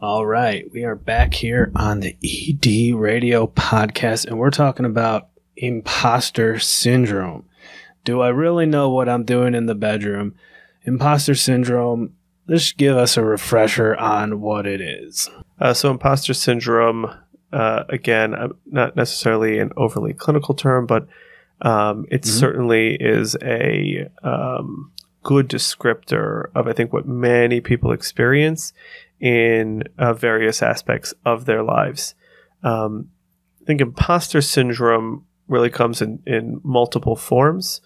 All right, we are back here on the ED Radio podcast, and we're talking about imposter syndrome. Do I really know what I'm doing in the bedroom? Imposter syndrome, just give us a refresher on what it is. So imposter syndrome, again, not necessarily an overly clinical term, but it certainly is a good descriptor of, I think, what many people experience in various aspects of their lives. I think imposter syndrome really comes in multiple forms,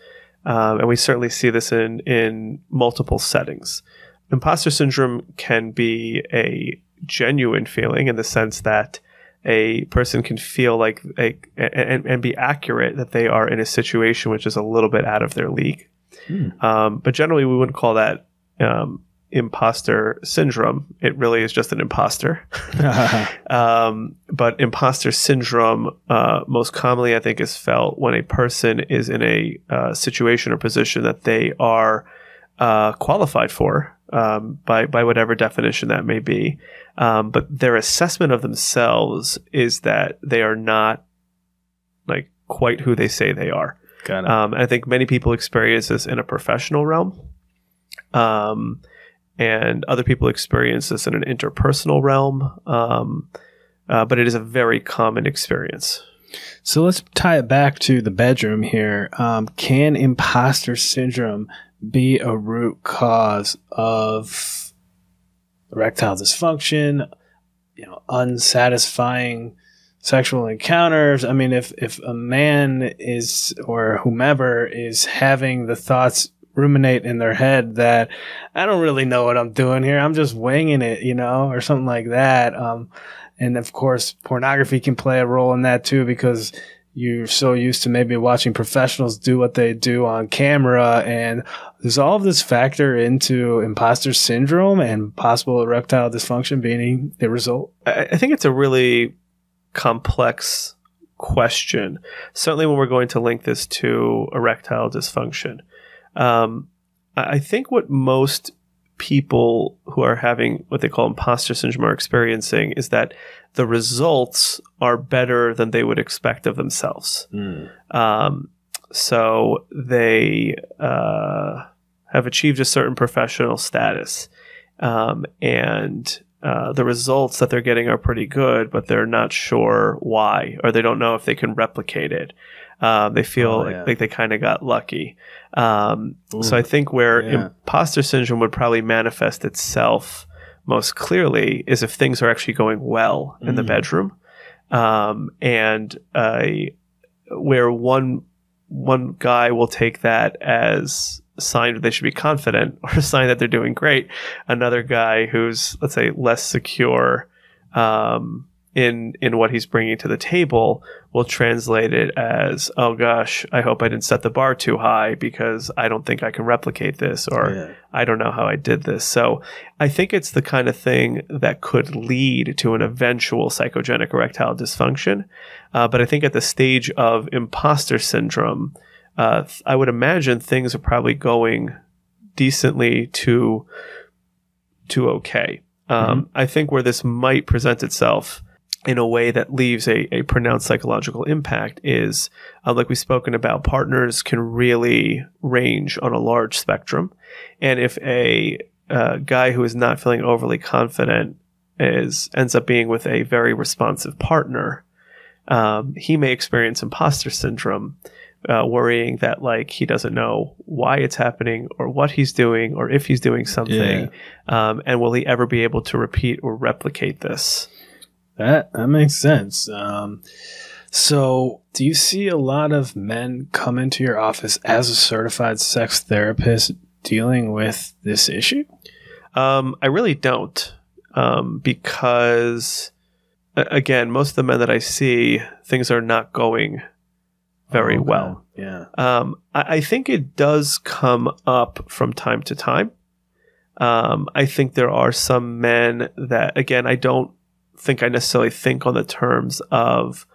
and we certainly see this in multiple settings. Imposter syndrome can be a genuine feeling in the sense that a person can feel like and be accurate that they are in a situation which is a little bit out of their league. But generally, we wouldn't call that imposter syndrome. It really is just an imposter. But imposter syndrome, most commonly, I think, is felt when a person is in a situation or position that they are qualified for by whatever definition that may be. But their assessment of themselves is that they are not like quite who they say they are. Got it. I think many people experience this in a professional realm. And other people experience this in an interpersonal realm. But it is a very common experience. So let's tie it back to the bedroom here. Can imposter syndrome be a root cause of erectile dysfunction, unsatisfying sexual encounters? I mean, if a man is, or whomever is having the thoughts ruminate in their head that I don't really know what I'm doing here, I'm just winging it, or something like that. And of course, pornography can play a role in that too, because you're so used to maybe watching professionals do what they do on camera. And does all of this factor into imposter syndrome and possible erectile dysfunction being the result? I think it's a really complex question. Certainly when we're going to link this to erectile dysfunction. I think what most people who are having what they call imposter syndrome are experiencing is that the results are better than they would expect of themselves. So they have achieved a certain professional status, and the results that they're getting are pretty good, but they're not sure why, or they don't know if they can replicate it. They feel like they kind of got lucky. So I think where imposter syndrome would probably manifest itself most clearly is if things are actually going well in the bedroom. And where one guy will take that as a sign that they should be confident or a sign that they're doing great. Another guy who's, let's say, less secure in what he's bringing to the table will translate it as, oh gosh, I hope I didn't set the bar too high because I don't think I can replicate this, or I don't know how I did this. So I think it's the kind of thing that could lead to an eventual psychogenic erectile dysfunction. But I think at the stage of imposter syndrome, I would imagine things are probably going decently to okay. I think where this might present itself in a way that leaves a pronounced psychological impact is, like we've spoken about, partners can really range on a large spectrum. And if a guy who is not feeling overly confident ends up being with a very responsive partner, he may experience imposter syndrome, worrying that he doesn't know why it's happening or what he's doing or if he's doing something. And will he ever be able to repeat or replicate this? That makes sense. So do you see a lot of men come into your office as a certified sex therapist dealing with this issue? I really don't. Because, again, most of the men that I see, things are not going very well. Yeah. I think it does come up from time to time. I think there are some men that, again, I don't think I necessarily think on the terms of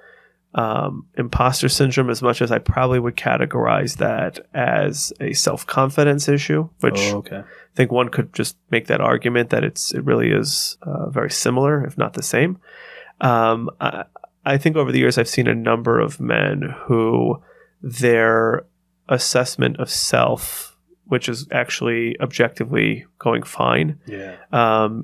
imposter syndrome as much as I probably would categorize that as a self-confidence issue, which I think one could just make that argument that it really is very similar, if not the same. I think over the years I've seen a number of men who their assessment of self, which is actually objectively going fine,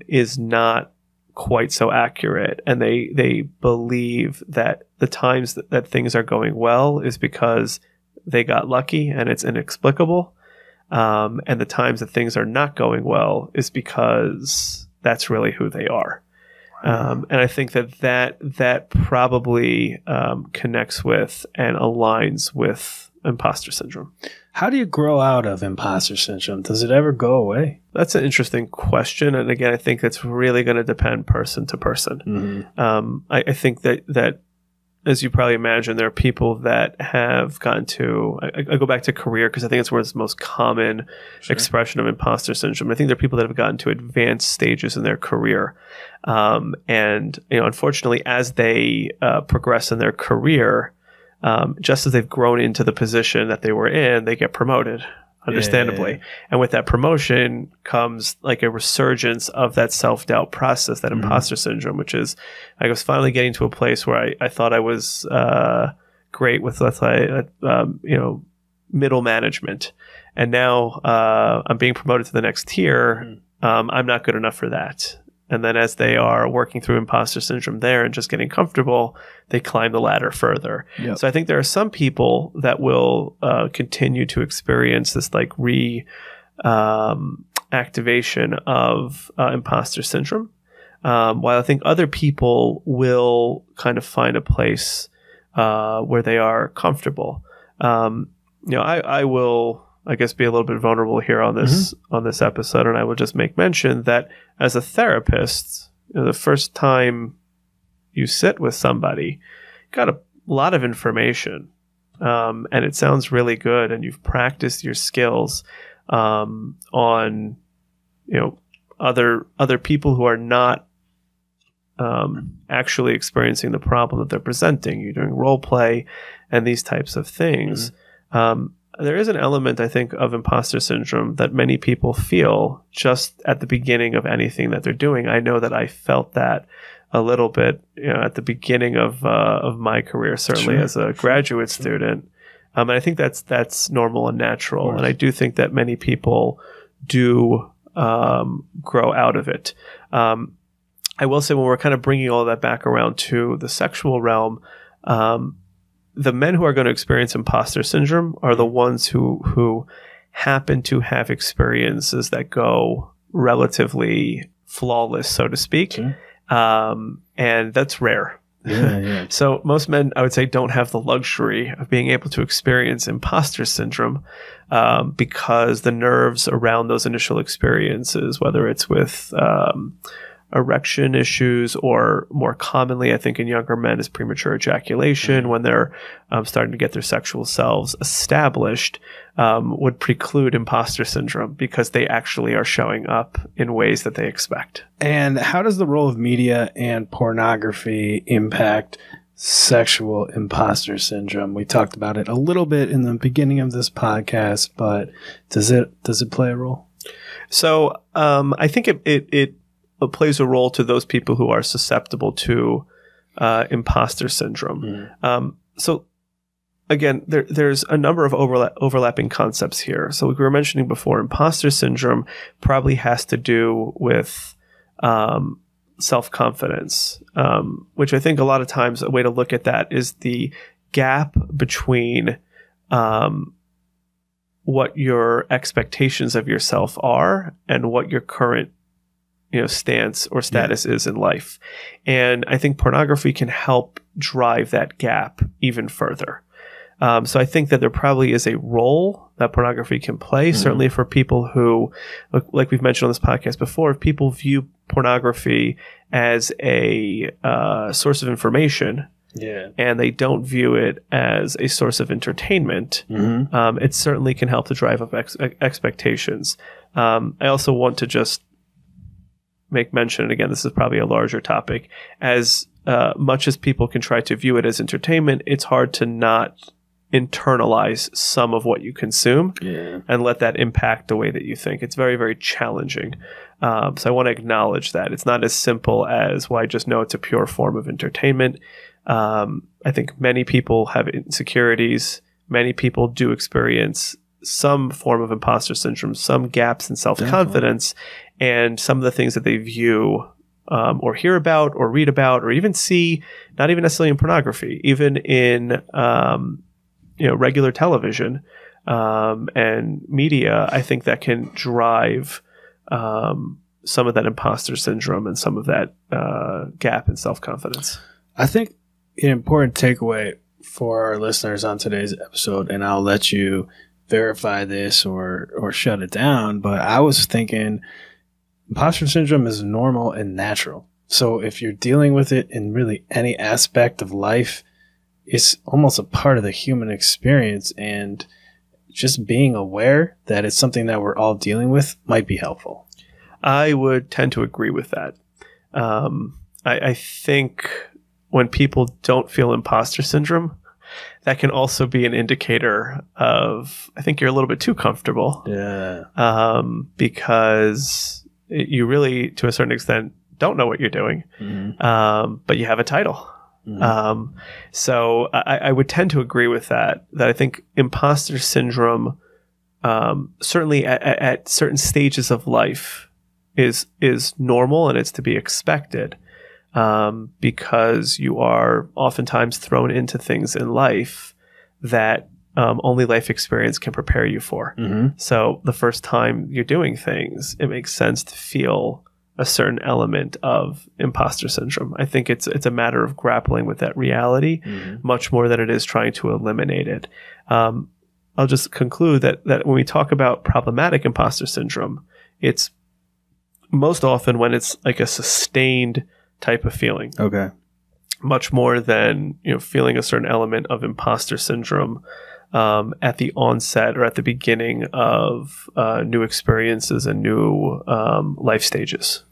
is not quite so accurate, and they believe that the times that things are going well is because they got lucky and it's inexplicable, and the times that things are not going well is because that's really who they are. And I think that probably connects with and aligns with imposter syndrome. How do you grow out of imposter syndrome? Does it ever go away? That's an interesting question. And again, I think it's really going to depend person to person. Mm-hmm. I think that, as you probably imagine, there are people that have gotten to, I go back to career because I think it's where it's the most common expression of imposter syndrome. I think there are people that have gotten to advanced stages in their career. And, unfortunately, as they progress in their career, just as they've grown into the position that they were in, they get promoted, understandably. Yeah. And with that promotion comes like a resurgence of that self-doubt process, that imposter syndrome, which is, I was finally getting to a place where I thought I was great with, let's say, middle management. And now I'm being promoted to the next tier. I'm not good enough for that. And then as they are working through imposter syndrome there and just getting comfortable, they climb the ladder further. Yep. So I think there are some people that will continue to experience this like activation of imposter syndrome, while I think other people will kind of find a place where they are comfortable. I will, I guess, be a little bit vulnerable here on this episode, and I will just make mention that as a therapist, the first time you sit with somebody, you got a lot of information, and it sounds really good, and you've practiced your skills on other people who are not actually experiencing the problem that they're presenting. You're doing role play and these types of things. There is an element, I think, of imposter syndrome that many people feel just at the beginning of anything that they're doing. I know that I felt that a little bit, at the beginning of my career, certainly as a graduate student. And I think that's normal and natural. And I do think that many people do grow out of it. I will say, when we're kind of bringing all that back around to the sexual realm, the men who are going to experience imposter syndrome are the ones who happen to have experiences that go relatively flawless, so to speak. And that's rare. Yeah. So most men, I would say, don't have the luxury of being able to experience imposter syndrome because the nerves around those initial experiences, whether it's with erection issues, or more commonly, I think in younger men, is premature ejaculation when they're starting to get their sexual selves established, would preclude imposter syndrome because they actually are showing up in ways that they expect. And how does the role of media and pornography impact sexual imposter syndrome? We talked about it a little bit in the beginning of this podcast, but does it play a role? So I think it plays a role to those people who are susceptible to imposter syndrome. So again, there's a number of overlapping concepts here. So we were mentioning before, imposter syndrome probably has to do with self-confidence, which I think a lot of times a way to look at that is the gap between what your expectations of yourself are and what your current stance or status is in life. And I think pornography can help drive that gap even further. So I think that there probably is a role that pornography can play, certainly for people who, like we've mentioned on this podcast before, if people view pornography as a source of information, and they don't view it as a source of entertainment, it certainly can help to drive up expectations. I also want to just make mention, and again, this is probably a larger topic, as much as people can try to view it as entertainment, it's hard to not internalize some of what you consume and let that impact the way that you think. It's very, very challenging. So I want to acknowledge that. It's not as simple as, well, I just know it's a pure form of entertainment. I think many people have insecurities. Many people do experience some form of imposter syndrome, some gaps in self-confidence, and some of the things that they view or hear about or read about or even see, not even necessarily in pornography, even in regular television and media, I think that can drive some of that imposter syndrome and some of that gap in self-confidence. I think an important takeaway for our listeners on today's episode, and I'll let you verify this or shut it down, but I was thinking imposter syndrome is normal and natural. So if you're dealing with it in really any aspect of life, it's almost a part of the human experience, and just being aware that it's something that we're all dealing with might be helpful. I would tend to agree with that. I think when people don't feel imposter syndrome, that can also be an indicator of, I think you're a little bit too comfortable. Yeah. Because you really, to a certain extent, don't know what you're doing, but you have a title. So I would tend to agree with that I think imposter syndrome, certainly at certain stages of life is normal, and it's to be expected, because you are oftentimes thrown into things in life that only life experience can prepare you for. So the first time you're doing things, it makes sense to feel a certain element of imposter syndrome. I think it's a matter of grappling with that reality much more than it is trying to eliminate it. I'll just conclude that when we talk about problematic imposter syndrome, it's most often when it's like a sustained type of feeling. Okay. Much more than feeling a certain element of imposter syndrome at the onset or at the beginning of new experiences and new life stages.